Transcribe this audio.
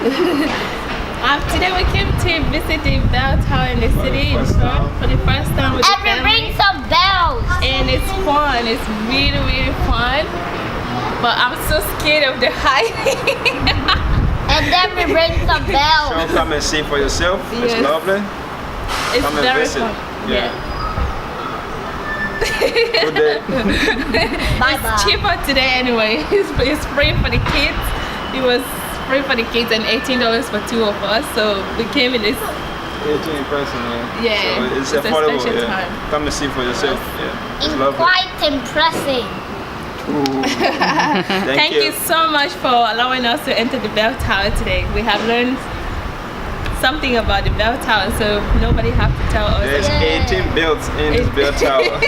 Today we came to visit the bell tower in the city in Perth for the first time with the And we family. ring some bells. And it's fun. It's really, really fun. But I'm so scared of the height. And then we ring some bells. So come and see for yourself. Yes. It's lovely. It's Come and very visit. fun. Yeah. Good day. Bye It's bye. cheaper today anyway. It's free for the kids. It was free for the kids and $18 for two of us. So we came in this. 18 in person, yeah. Yeah, So it's it's a affordable. special Yeah. time. Come and see for yourself. Yeah. It's lovely. Quite impressive. Ooh. Thank you so much for allowing us to enter the bell tower today. We have learned something about the bell tower, so nobody have to tell us. There's Yeah. 18 built in this bell tower.